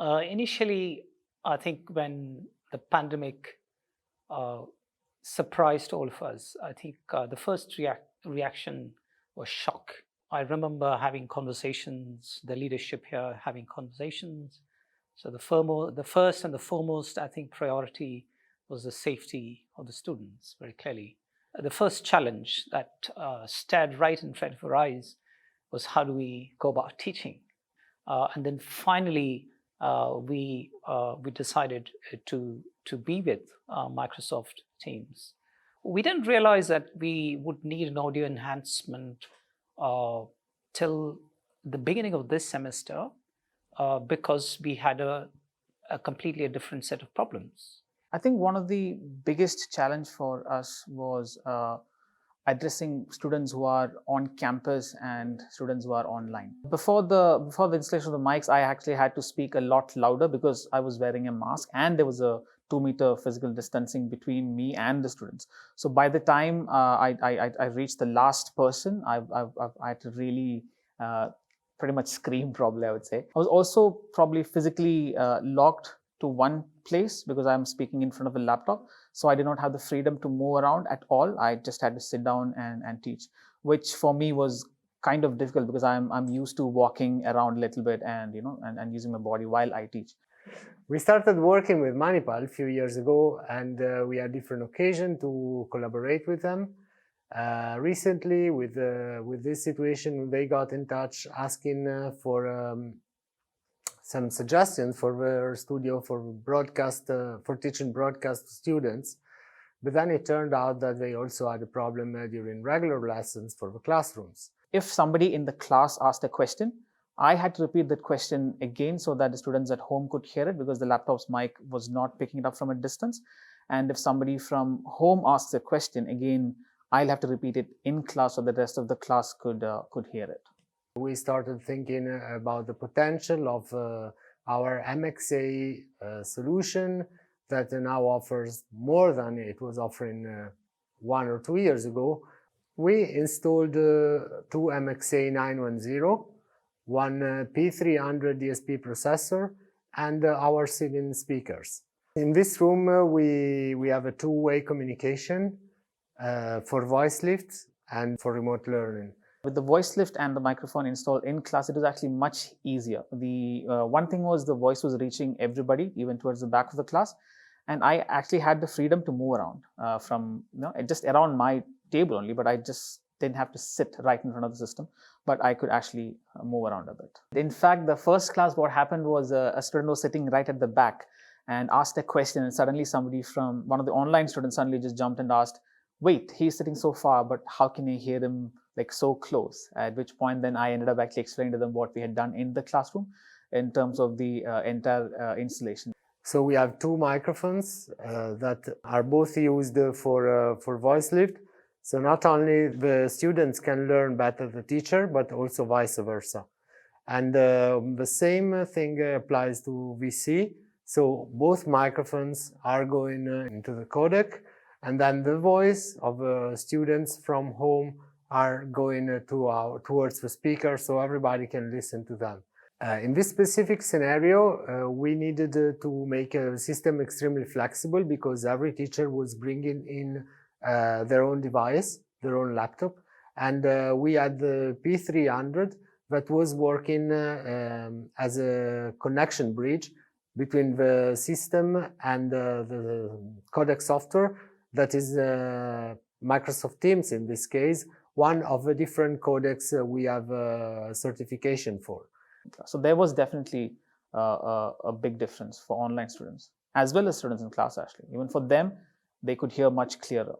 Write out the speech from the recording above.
Initially, I think when the pandemic uh, surprised all of us, I think the first reaction was shock. I remember having conversations, the leadership here having conversations. So the first and the foremost, I think, priority was the safety of the students, very clearly. The first challenge that stared right in front of our eyes was how do we go about teaching? And then finally, we decided to be with Microsoft Teams. We didn't realize that we would need an audio enhancement uh, till the beginning of this semester because we had a completely different set of problems. I think one of the biggest challenge for us was addressing students who are on campus and students who are online. Before the installation of the mics, I actually had to speak a lot louder because I was wearing a mask and there was a 2-meter physical distancing between me and the students. So by the time I reached the last person, I had to really pretty much scream, probably, I would say. I was also probably physically locked to one place because I'm speaking in front of a laptop. So I did not have the freedom to move around at all. I just had to sit down and teach, which for me was kind of difficult because I'm used to walking around a little bit and and using my body while I teach. We started working with Manipal a few years ago, and we had different occasions to collaborate with them. Recently, with this situation, they got in touch asking for some suggestions for their studio for broadcast, for teaching broadcast students. But then it turned out that they also had a problem during regular lessons for the classrooms. If somebody in the class asked a question, I had to repeat that question again so that the students at home could hear it because the laptop's mic was not picking it up from a distance. And if somebody from home asks a question, again, I'll have to repeat it in class so that the rest of the class could hear it. We started thinking about the potential of our MXA solution that now offers more than it was offering 1 or 2 years ago. We installed 2 MXA 910, one P300 DSP processor, and our 7 speakers. In this room, we have a two-way communication for voice lift and for remote learning. With the voice lift and the microphone installed in class, it was actually much easier. The one thing was the voice was reaching everybody, even towards the back of the class. And I actually had the freedom to move around from, just around my table only, but I just didn't have to sit right in front of the system, but I could actually move around a bit. In fact, the first class, what happened was a student was sitting right at the back and asked a question, and suddenly somebody from one of the online students suddenly just jumped and asked, wait, he's sitting so far, but how can I hear him like so close? At which point then I ended up actually explaining to them what we had done in the classroom in terms of the entire installation. So we have 2 microphones that are both used for voice lift. So not only the students can learn better the teacher, but also vice versa. And the same thing applies to VC. So both microphones are going into the codec, and then the voice of students from home are going towards the speaker, so everybody can listen to them. In this specific scenario, we needed to make a system extremely flexible because every teacher was bringing in their own device, their own laptop, and we had the P300 that was working as a connection bridge between the system and the codec software that is Microsoft Teams in this case, one of the different codecs we have certification for. So there was definitely a big difference for online students as well as students in class actually. Even for them, they could hear much clearer.